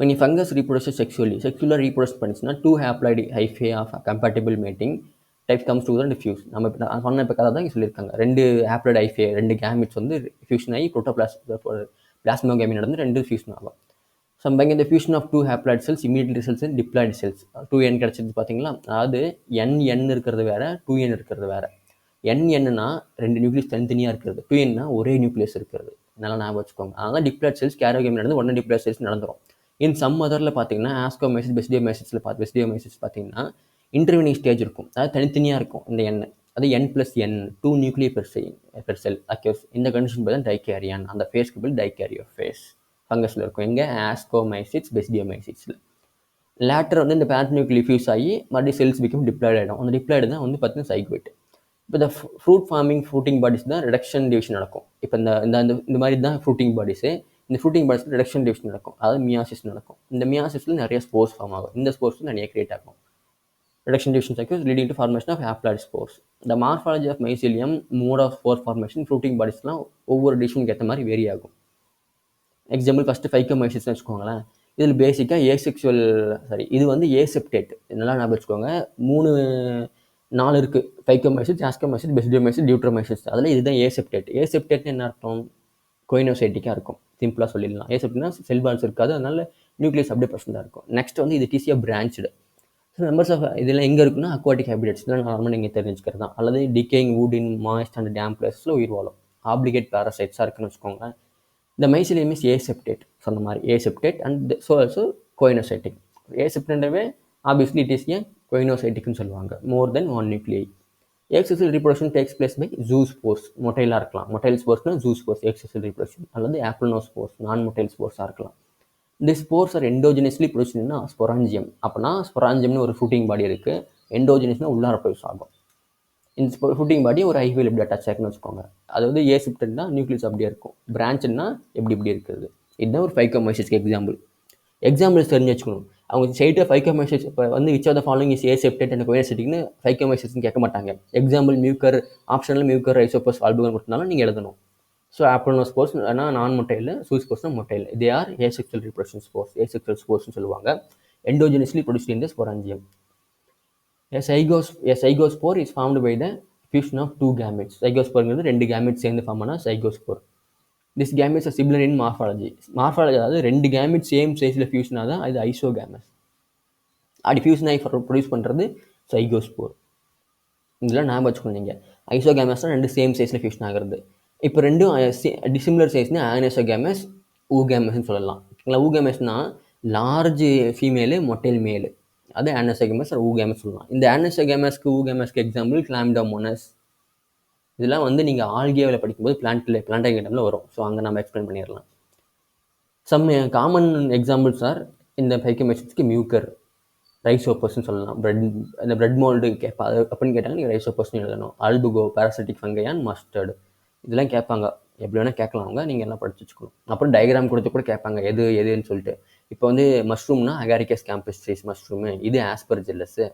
A: when a fungus reproduces sexually reproduce பண்ணிச்சுன்னா 2 haploid hyphae of compatible mating type comes together and fuse. நம்ம இப்போ சொன்ன இப்போ கதை தான் இங்கே சொல்லியிருக்காங்க. 2 haploid hyphae, 2 gametes வந்து ஃபியூஷன் ஆகி பிளாஸ்மோகேமி நடந்து 2 ஃபியூஷன் ஆகும். சம்பாங்க இந்த fusion of 2 haploid cells immediately results in diploid cells. 2n கிடச்சிது பார்த்தீங்களா? அதாவது n இருக்கிறது வேற, 2n இருக்கிறது வேற. nன்னா 2 நியூக்ளியஸ் தனித்தனியாக இருக்கிறது, 2nனா ஒரே நியூக்ளியஸ் இருக்கிறது. நல்லா ஞாபகம் வச்சுக்கோங்க. அதனால் டிப்ளாய்ட் செல்ஸ் கேரியோகேமி நடந்து 1 டிப்ளாய்ட் செல்ஸ் நடந்துடும். இன் சம் அதரில் பார்த்தீங்கன்னா ஆஸ்கோமைசிஸ், பெஸ்டியோமைசிஸில் பெஸ்டியோமைசிஸ் பார்த்தீங்கன்னா இன்டர்வினிங் ஸ்டேஜ் இருக்கும். அதாவது தனித்தனியாக இருக்கும் இந்த எண். அது n+n 2 நியூக்ளியர் பெர் செல் அக்யூர்ஸ். இந்த கண்டிஷன் பார்த்தா டைகேரியான், அந்த ஃபேஸ்க்கு பேர் டைகேரியோ ஃபேஸ் ஃபங்கஸில் இருக்கும். எங்கே, ஆஸ்கோமைசிஸ், பெஸ்டியோமைசிஸில். லேட்டர் வந்து இந்த பேரண்ட் நியூக்ளியர் ஃபியூஸ் ஆகி மறுபடியும் செல்ஸ் பிகம் டிப்ளாய்ட் ஆகிடும். அந்த டிப்ளாய்டு தான் வந்து பார்த்தீங்கன்னா சைகோட். இப்போ இந்த ஃப்ரூட்டிங் பாடிஸ் தான் ரிடக்ஷன் டிவிஷன் நடக்கும். இப்போ இந்த மாதிரி தான் ஃப்ரூட்டிங் பாடிஸு. இந்த ஃப்ரூட்டிங் பாடிஸில் ரிடக்ஷன் டிவிஷன் நடக்கும், அதாவது மியாசிஸ் நடக்கும். இந்த மியாசிஸில் நிறைய ஸ்போர்ஸ் ஃபார்ம் ஆகும். இந்த ஸ்போர்ஸ் நிறைய கிரியேட் ஆகும். reduction division cycles leading to formation of haploid spores. The morphology of mycelium, mode of spore formation, fruiting bodiesலாம் ஒவ்வொரு டிவிஷனுக்கு ஏற்ற மாதிரி வேரி ஆகும். எக்ஸாம்பிள் ஃபஸ்ட்டு ஃபைக்கோமைசிஸ்னு வச்சுக்கோங்களேன். இதில் பேசிக்காக ஏசெக்சுவல் இது வந்து ஏசெப்டேட். நல்லா ஞாபகம் வச்சுக்கோங்க. 4 இருக்குது. ஃபைக்கோமைசிஸ், ஆஸ்கோமைசிஸ், பெசிடியோமைசிஸ், டியூட்ரோமைசிஸ். அதில் இதுதான் ஏசெப்டேட். ஏசெப்டேட்னு என்ன அர்த்தம்? கோயினோசைட்டிக்காக இருக்கும். சிம்பிளாக சொல்லிடலாம். ஏசெப்ட்னா செல் வால்ஸ் இருக்காது, அதனால நியூக்ளியஸ் அப்படியே ப்ரெசென்ட்டாக இருக்கும். நெக்ஸ்ட் வந்து இது டிசியா பிரான்ச்டு. ஸோ மெம்பர்ஸ் ஆஃப் இதெல்லாம் எங்கே இருக்குன்னா அக்வாட்டிக் ஹேபிடேட்ஸ் தான் நார்மலாக நீங்கள் தெரிஞ்சுக்கிறது தான். அல்லது decaying wood in moist and damp பிளேஸில் உயிர் வாழும். ஆப்ளிகேட் பேரசைட்ஸாக இருக்குன்னு வச்சுக்கோங்களேன். இந்த மைசிலியம் இஸ் ஏசெப்டேட், சொன்ன மாதிரி aseptate and so also coenocytic. ஏசெப்டேட்வே ஆப்வியஸ்லி இட் இஸ் ஏ கோயினோசைட்டிக்னு சொல்லுவாங்க. More than 1 nuclei. Asexual reproduction takes place by zoospores. மொட்டைலாக இருக்கலாம். மொட்டைல் ஸ்போர்ஸ்னா ஜூஸ்போர்ஸ் எக்ஸெக்சுவல் ரீப்ரொடக்ஷன். அல்லது ஆப்ளனோஸ்போர்ஸ் நான் மொட்டைல் ஸ்போர்ஸாக இருக்கலாம். இந்த ஸ்போர்ஸ் ஆர் எண்டோஜினஸ்லி ப்ரொடியூஸ்னா ஸ்பொராஞ்சியம். அப்படின்னா ஸ்பொராஞ்சியம்னு ஒரு ஃபுட்டிங் பாடி இருக்குது. எண்டோஜினஸ்னா உள்ளார ப்ரொடியூஸ் ஆகும். இந்த ஃபுட்டிங் பாடி ஒரு ஐவில் இப்படி அட்டாச் ஆகுன்னு வச்சுக்கோங்க. அதாவது ஏசெப்டட்னா நியூக்ளியஸ் அப்படியே இருக்கும். பிரான்ச்னா இப்படி இருக்குது. இதுதான் ஒரு ஃபைக்கோமைசிஸ்க்கு எக்ஸாம்பிள்ஸ் தெரிஞ்சு வச்சுக்கணும். அவங்க ஸ்ட்ரைட்டாக ஃபைக்கோமைசிஸ் இப்போ வந்து which of the following is aseptate and கோயினோசைட்டிக்னு ஃபைக்கோமைசிஸ்ன்னு கேட்க மாட்டாங்க. Example mucor, optional mucor, rhizopus, albugo கொடுத்தனாலும் நீங்கள் எழுதணும். ஸோ ஆப்ளனோஸ்போர்ஸ் நான் மொட்டைல், சூஸ்போர்ஸ்னா motile. They are asexual reproduction spores. Asexual ஸ்போர்ஸ்னு சொல்லுவாங்க. Endogenously produced in the sporangium. A zygospore is formed by the fusion of 2 gametes. Zygosporங்கிறது 2 gametes சேர்ந்து form பண்ணால் zygospore. This gametes are similar in morphology. அதாவது 2 gametes same சைஸில் fusion ஆகுதான் இது isogamous. அப்படி fusion ஆகி produce பண்ணுறது zygospore. இதெல்லாம் ஞாபகம் வச்சுக்கணும் நீங்கள். ஐசோகேமஸ்னால் 2 சேம் சைஸில் ஃபியூஷன் ஆகிறது. இப்போ 2 டிசிமிலர் சைஸ்னா ஆனோசோகேமஸ், ஊகேமஸ்ன்னு சொல்லலாம். ஊகேமஸ்னால் லார்ஜ் ஃபீமேலு, மொட்டைல் மேலு. அது ஆனோசோகேமஸ் ஆர் ஊகேமஸ் சொல்லலாம். இந்த ஆனோசோகேமஸ்க்கு ஊகேமஸ்க்கு எக்ஸாம்பிள் கிளாமிடோமோனஸ். இதெல்லாம் வந்து நீங்கள் ஆல்கியாவில் படிக்கும்போது பிளான்டாங்கிடமில் வரும். ஸோ அங்கே நம்ம எக்ஸ்பிளைன் பண்ணிடலாம். சம் காமன் எக்ஸாம்பிள்ஸ் ஆர் இந்த ஃபைக்கோமைசிஸ்க்கு மியூக்கர், ரைசோபோஸ்ன்னு சொல்லலாம். இந்த பிரெட் மோல்டு கேட்பா அப்படின்னு கேட்டாங்க நீங்கள் ரைசோபோஸ்ன்னு எழுதணும். ஆல்புகோ, பாராசிட்டிக் ஃபங்கை அண்ட் மஸ்டர்டு இதெல்லாம் கேட்பாங்க. எப்படி வேணால் கேட்கலாம். அவங்க நீங்கள் எல்லாம் படிச்சு வச்சுக்கணும். அப்புறம் டயக்ராம் கொடுத்து கூட கேட்பாங்க எதுன்னு சொல்லிட்டு. இப்போ வந்து மஷ்ரூம்னா அகாரிகஸ் கேம்பஸ்ட்ரிஸ் மஷ்ரூமு, இது ஆஸ்பர்ஜில்லஸு.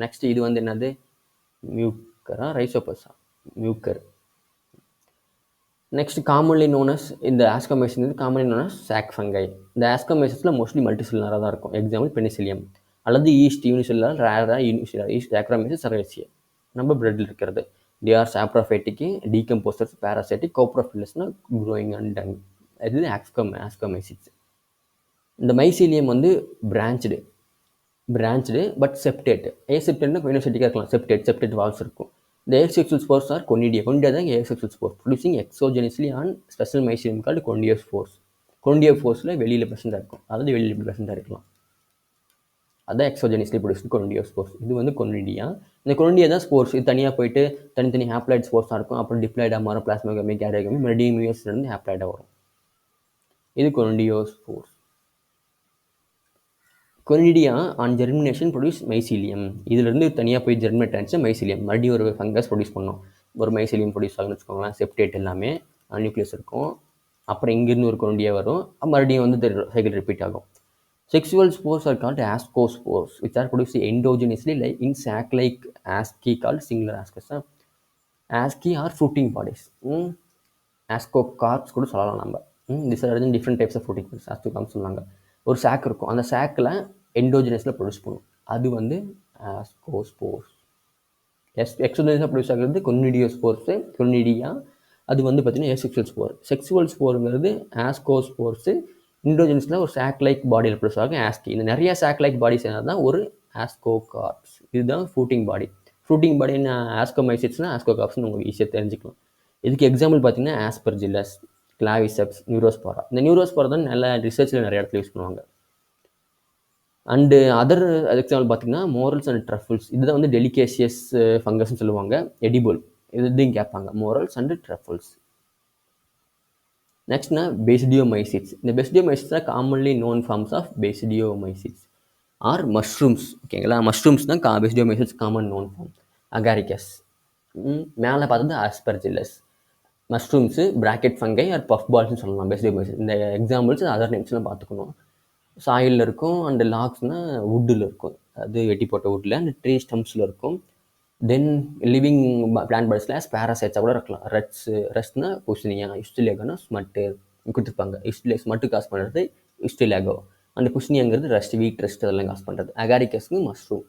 A: நெக்ஸ்ட் இது வந்து என்னது? மியூக்கரா, ரைசோபஸா? மியூக்கர். நெக்ஸ்ட் காமன்லி நோனஸ் இந்த ascomycetes commonly known as chalk fungi. இந்த ஆஸ்கோமைசிஸில் மோஸ்ட்லி மல்டிசெல்லுலராக தான் இருக்கும். Example penicillium. அல்லது ஈஸ்ட் யூனிசெல்லுலர், ரேராக யூனிசெல்லுலர். ஈஸ்ட் ஆக்ரோமைசிஸ், சர்வேசியா. நம்ம பிரெட்டில் இருக்கிறது. they are saprophytic, decomposers, parasitic, coprophilous, growing and dung. இது ascomycetes. இந்த mycelium வந்து branched but septate. Aseptate கோயினோசைட்டிக்காக இருக்கலாம். septate valves இருக்கும். The asexual spores are conidia. Conidia தான் asexual spores producing exogenously on special mycelium called conidiospores. conidiospores வெளியில் ப்ரெசென்ட்டாக இருக்கும். அதாவது வெளியில் ப்ரெசென்ட்டாக இருக்கலாம். அதான் எக்ஸோஜெனிஸ்லி ப்ரொடியூஸ்டு கொனிடியோஸ்போர்ஸ். இது வந்து கொனிடியா. இந்த கொனிடியா தான் ஸ்போர்ஸ். இது தனியாக போயிட்டு தனித்தனி ஹேப்ளாய்ட் ஸ்போர்ஸாக இருக்கும். அப்புறம் டிப்ளாய்டாக மாறும். பிளாஸ்மோகமி, கேரியோகமி, மறுபடியும் யூஎஸ்லேருந்து ஹேப்ளாய்டாக வரும். இது conidiospores. Conidia on germination produce mycelium. இதுலேருந்து தனியாக போய் ஜெர்மினேட் ஆனிச்சு மைசீலியம். மறுபடியும் ஒரு ஃபங்கஸ் ப்ரொடியூஸ் பண்ணோம். ஒரு மைசீலியம் ப்ரொடியூஸ் ஆகுன்னு வச்சுக்கோங்களேன். செப்டேட் எல்லாமே நியூக்ளியஸ் இருக்கும். அப்புறம் இங்கேருந்து ஒரு கொனிடியா வரும். மறுபடியும் வந்து சைக்கிள் ரிப்பீட் ஆகும். Sexual spores are called ascospores, which are produced endogenously like in sac-like asci called singular ascus. Asci are fruiting bodies. Ascocarps கூட சொல்லலாம் நம்ம. These are different types of fruiting bodies. Ascocarps சொன்னாங்க. ஒரு chalk இருக்கும். அந்த சாக்கில் எண்டோஜினஸில் produce பண்ணும். அது வந்து ஆஸ்கோஸ்போர்ஸ். எக்ஸோஜெனஸாக ப்ரொடியூஸ் ஆகிறது கொனிடியோஸ்போர்ஸு, கொனிடியா. அது வந்து பார்த்தீங்கன்னா ஏசெக்சுவல் ஸ்போர். செக்ஸுவல் ஸ்போருங்கிறது ஆஸ்கோஸ்போர்ஸு. இண்டோஜெனஸில் ஒரு சாக் லைக் பாடியில் ப்ரொடியூஸ் ஆகும் ஆஸ்கி. இந்த நிறைய சாக் லைக் பாடிஸ் என்ன தான் ஒரு ஆஸ்கோகார்ப்ஸ். இதுதான் ஃப்ரூட்டிங் பாடி. ஃப்ரூட்டிங் பாடி என்ன ஆஸ்கோமைசிட்ஸ்னா ஆஸ்கோகார்ப்ஸ்னு உங்களுக்கு ஈஸியாக தெரிஞ்சுக்கலாம். இதுக்கு எக்ஸாம்பிள் பார்த்தீங்கன்னா ஆஸ்பர்ஜில்லஸ், கிளாவிசெப்ஸ், நியூரோஸ்பாரா. இந்த நியூரோஸ்பாரா தான் நல்ல ரிசர்ச்சில் நிறைய இடத்துல யூஸ் பண்ணுவாங்க. அண்டு அதர் எக்ஸாம்பிள் பார்த்தீங்கன்னா மோரல்ஸ் அண்ட் ட்ரஃபிள்ஸ். இதுதான் வந்து டெலிகேசியஸ் ஃபங்கஸ்ன்னு சொல்லுவாங்க. எடிபுல் இதுதையும் கேட்பாங்க. Morels and truffles. நெக்ஸ்ட்னா பேசிடியோமைசிட்ஸ். இந்த பேசிடியோமைசிட்ஸ் தான் commonly known forms of basidiomycetes are mushrooms. ஓகேங்களா? மஷ்ரூம்ஸ் தான் basidiomycetes common known form. Agaricus. மேலே பார்த்தது aspergillus. Mushrooms bracket fungi or puff பால்ஸ்னு சொல்லலாம். பேசிடியோமைசிட்ஸ் இந்த எக்ஸாம்பிள்ஸ் அதர் நேம்ஸ்லாம் பார்த்துக்கணும். சாயிலில் இருக்கும். அண்டு லாக்ஸ்னால் வுட்டில் இருக்கும். அது வெட்டி போட்ட வுட்டில் அந்த ட்ரீ ஸ்டம்ப்ஸில் இருக்கும். தென் லிவிங் பிளான்ட் பாடிஸில் பேராசைட்ஸாக கூட இருக்கலாம். ரஸ்ட்னா குஷினியா, இஸ்டிலேகோனா ஸ்மட்டு கொடுத்துருப்பாங்க. ஸ்மட்டு காசு பண்ணுறது இஸ்டிலேகோ, அந்த குஷினியாங்கிறது ரஸ்ட், வீட் ரஸ்ட் அதெல்லாம் காசு பண்ணுறது. அகாரிகஸ்க்கு மஷ்ரூம்.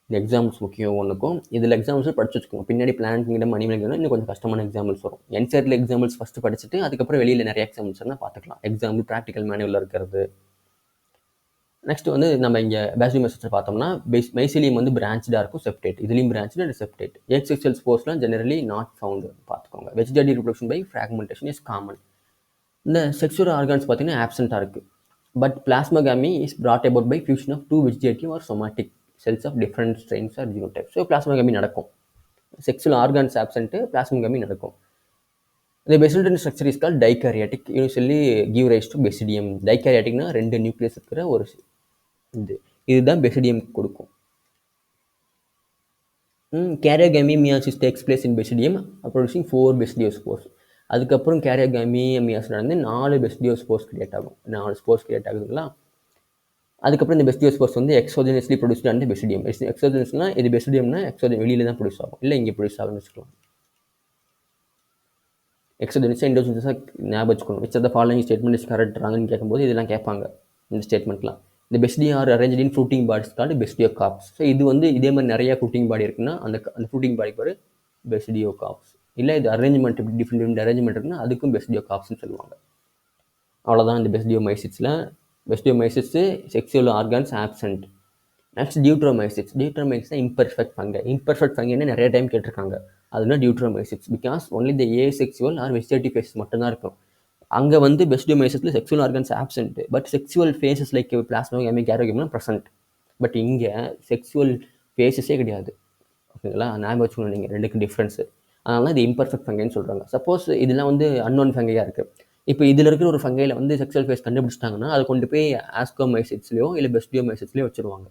A: இந்த எக்ஸாம்பிள்ஸ் முக்கியம் ஒன்றுக்கும். இதில் எக்ஸாம்பிள்ஸ் படிச்சு வச்சுக்கோங்க. பின்னாடி பிளான்ட் கிங்டம் அனிமல் கிங்டம் இன்னும் கொஞ்சம் கஷ்டமான எக்ஸாம்பிள்ஸ் வரும். என்சைட்டில் எக்ஸாம்பிள்ஸ் ஃபஸ்ட்டு படிச்சுட்டு அதுக்கப்புறம் வெளியில் நிறைய எக்ஸாம்பிள்ஸ் இருந்தால் பார்த்துக்கலாம். எக்ஸாம்பிள் ப்ராக்டிக்கல் மேனுவலில் இருக்கிறது. நெக்ஸ்ட் வந்து நம்ம இங்கே பேசிடியம் மெசேஜ் பார்த்தோம்னா மைசிலியம் வந்து பிரான்ச்சாக இருக்கும், செப்டேட். இதுலேயும் பிரான்ச்சு அண்ட் செப்டேட். ஏசெக்சுவல் ஸ்போர்ஸ்லாம் ஜெனரலி நாட் ஃபவுண்டு பார்த்துக்கோங்க. Vegetative reproduction by fragmentation is common. இந்த செக்ஷுவல் ஆர்கான்ஸ் பார்த்தீங்கன்னா ஆப்சென்ட்டாக இருக்குது. But plasmogamy is brought about by fusion of two vegetative or somatic cells of different strains or genotypes. So plasmogamy நடக்கும். Sexual organs ஆப்சென்ட்டு, பிளாஸ்மோகாமி நடக்கும். The basal structure is called dikaryotic, usually give rise to basidium. Dikaryoticனா 2 nucleus இருக்கிற ஒரு இதுதான் basidium கொடுக்கும். Karyogamy meiosis takes place in basidium producing 4 basidiospores. அதுக்கப்புறம் karyogamy meiosis நடந்து 4 பெசிடியோஸ்போர்ஸ் create ஆகும். 4 ஸ்போர்ஸ் கிரியேட் ஆகுதுங்களா. அதுக்கப்புறம் இந்த பெசிடியோஸ்போர்ஸ் வந்து எக்ஸோஜெனஸ்லி ப்ரொடியூஸ்ட் ஆன பெசிடியம். எக்ஸோஜெனஸ்னா இது பெசிடியம்னா எக்ஸோஜன் வெளியில தான் ப்ரொடியூஸ் ஆகும், இல்லை இங்கே ப்ரொடியூஸ் ஆகும்னு வச்சுக்கலாம். எக்ஸோஜெனஸாக இண்டோஜெனஸாக ஞாபகம் வச்சுக்கணும். Which are the following statement is கரெக்டாங்கன்னு கேட்கும்போது இதெல்லாம் கேட்பாங்க இந்த ஸ்டேட்மெண்ட்லாம். இந்த basidium are arrange in fruiting bodies called basidiocarps. So இது வந்து இதே மாதிரி நிறைய ஃப்ரூட்டிங் பாடி இருக்குன்னா அந்த ஃப்ரூட்டிங் பாடி பேர் பெசிடியோ காப்ஸ். இல்லை இது அரேஞ்ச்மெண்ட் டிஃப்ரெண்ட் அரேஞ்ச்மெண்ட் இருக்குன்னா அதுக்கும் பெசிடியோ காப்ஸ்ன்னு சொல்லுவாங்க. அவ்வளோதான் இந்த பெசிடியோமைசிட்ஸில். Basidiomycetes sexual organs absent. Next deuteromycetes. Deuteromycetes imperfect fungi. Imperfect ஃபங்கைன்னு நிறைய டைம் கேட்டிருக்காங்க. அதுனா deuteromycetes. Because only the asexual or vegetative phases மட்டும்தான் இருக்கும். அங்கே வந்து பெசிடியோமைசிட்ஸில் sexual organs absent, but sexual phases like plasmogamy, கேரியோகாமிலாம் ப்ரெசென்ட். பட் இங்கே செக்ஷுவல் ஃபேஸஸே கிடையாது. ஓகேங்களா, ஞாபகம் வச்சுக்கணும் நீங்கள், ரெண்டுக்கு டிஃப்ரென்ஸு. அதனால இது இம்பர்ஃபெக்ட் ஃபங்கைன்னு சொல்கிறாங்க. சப்போஸ் இதெல்லாம் வந்து அன்னோன் ஃபங்கையாக இருக்குது. இப்போ இதில் இருக்கிற ஒரு ஃபங்கையில் வந்து செக்ஷுவல் ஃபேஸ் கண்டுபிடிச்சிட்டாங்கன்னா அதை கொண்டு போய் ஆஸ்கோமைசிட்ஸ்லையோ இல்லை பெசிடியோமைசிட்ஸ்லையோ வச்சுருவாங்க.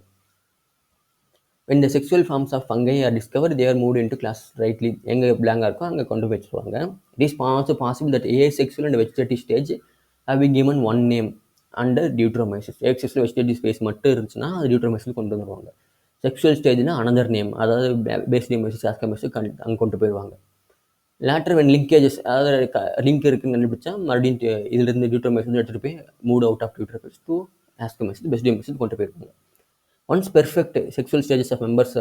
A: when the sexual forms of fungi are discovered, they are moved into class rightly. எங்கே பிளாங்காக இருக்கோ அங்கே கொண்டு போய் வச்சுருவாங்க. It is also possible that asexual and vegetative stage have been given one name under deuteromyces. asexual vegetative space மட்டும் இருந்துச்சுன்னா அது deuteromyces கொண்டு வந்துடுவாங்க. செக்ஷுவல் ஸ்டேஜ்னா அனதர் நேம், அதாவது பேசிடியோமைசிஸ், ஆஸ்கோமைசிஸ் அங்கே கொண்டு போயிடுவாங்க. லேட்டர் வென் லிங்கேஜஸ், அதாவது லிங்க் இருக்குன்னு கண்டுபிடிச்சா மறுபடியும் இதுலேருந்து டியூட்ரோமைசிஸ் எடுத்துகிட்டு போய் mood out of டியூட்ரோமைசிஸ் to ascomycetes, பெசிடியோமைசிஸ் கொண்டு போயிருப்பாங்க. Once perfect sexual stages of members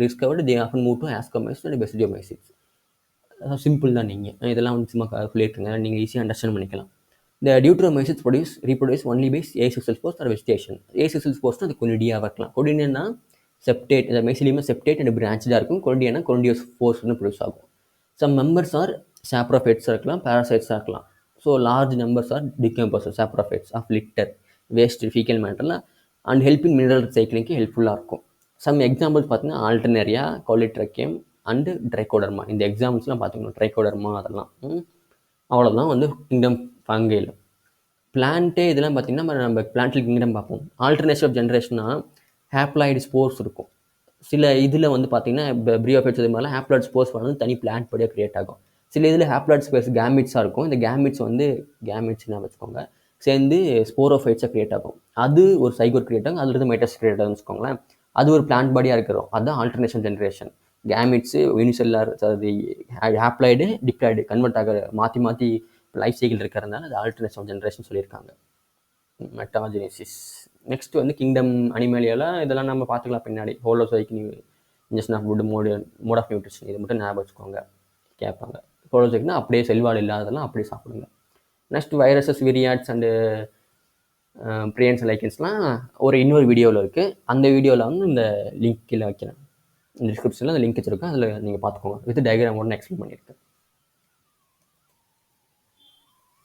A: discovered, they often move to ascomyces and basidiomyces. Simple தான். நீங்கள் இதெல்லாம் வந்து சும்மா சொல்லியிருக்கீங்க, நீங்கள் ஈஸியாக அண்டர்ஸ்டாண்ட் பண்ணிக்கலாம். The deuteromyces reproduce only by asexual spores or vegetation. Asexual spores அது கொனிடியாக இருக்கலாம். கொனிடியன்னா செப்டேட், இந்த மைசிலியம் செப்டேட் அண்ட் பிரான்ச்சாக இருக்கும். கொனிடியன்னா கொனிடியோஸ் ஸ்போர்ஸ்னு ப்ரொடியூஸ் ஆகும். சம் மெம்பர்ஸ் ஆர் சாப்ரோஃபைட்ஸாக இருக்கலாம், பேராசைட்ஸாக இருக்கலாம். So large numbers are decomposers, saprophytes of litter, waste, faecal மேட்டர்லாம் அண்ட் ஹெல்பிங் மினரல் சைக்கிளிங்க்கு ஹெல்ப்ஃபுல்லாக இருக்கும். சம் எக்ஸாம்பிள்ஸ் பார்த்தீங்கன்னா ஆல்டர்னேரியா, காலிட்ரக்கியம் அண்டு ட்ரைகோடர்மா. இந்த எக்ஸாம்பிள்ஸ்லாம் பார்த்தீங்கன்னா ட்ரைகோடர்மா அதெல்லாம். அவ்வளோதான் வந்து கிங்டம் ஃபங்கையில். பிளான்ட்டே இதெல்லாம் பார்த்தீங்கன்னா நம்ம பிளான்ட்டில் கிங்டம் பார்ப்போம். ஆல்டர்னேஷன் ஆஃப் ஜென்ரேஷனா ஹேப்ளாய்டு ஸ்போர்ஸ் இருக்கும். சில இதில் வந்து பார்த்தீங்கன்னா பிரியோஃபைட்ஸ் இது மாதிரிலாம் ஹேப்ளாய்டு ஸ்போர்ஸ் வந்து தனி பிளான்ட் படியாக கிரியேட் ஆகும். சில இதில் ஹேப்ளாய்டு ஸ்பேஸ் கேமிட்ஸாக இருக்கும். இந்த கேமிட்ஸ் வந்து கேமிட்ஸ்னா வச்சுக்கோங்க சேர்ந்து ஸ்போரோஃபைட்ஸாக கிரியேட் ஆகும். அது ஒரு சைகோட் கிரியேட் ஆகும், அதுலேருந்து மைட்டஸ் கிரியேட் ஆகும்னு வச்சுக்கோங்களேன். அது ஒரு பிளான்ட் பாடியாக இருக்கிறோம். அதுதான் ஆல்டர்னேஷன் ஜென்ரேஷன். கேமிட்ஸு யூனிசெல்லார், அது ஹேப்ளாய்டு டிப்ளாய்டு கன்வெர்ட் ஆகிற மாற்றி மாற்றி லைஃப் சைக்கிள் இருக்கிறதுனால அது ஆல்டர்னேஷன் ஜென்ரேஷன் சொல்லியிருக்காங்க. மெட்டாஜெனிசிஸ். நெக்ஸ்ட் வந்து கிங்டம் அனிமேலியாவில் இதெல்லாம் நம்ம பார்த்துக்கலாம் பின்னாடி. Holozoic ingestion of food, mode of nutrition, இது மட்டும் ஞாபகம் வச்சுக்கோங்க, கேட்பாங்க. ஹோலோசைக்னா அப்படியே செல்வாடு இல்லாததெல்லாம் அப்படியே சாப்பிடுங்க. நெக்ஸ்ட் வைரஸஸ், விரியாட்ஸ் அண்டு ப்ரியன்ஸ் லைக்கன்ஸ்லாம் இன்னொரு வீடியோவில் இருக்குது. அந்த வீடியோவில் வந்து இந்த லிங்க் கீழே வைக்கிறேன், இந்த டிஸ்கிரிப்ஷனில் அந்த லிங்க் வச்சுருக்கேன், அதில் நீங்கள் பார்த்துக்கோங்க. வித் டயக்ராம் ஒன்று எக்ஸ்பிளைன் பண்ணியிருக்கேன்.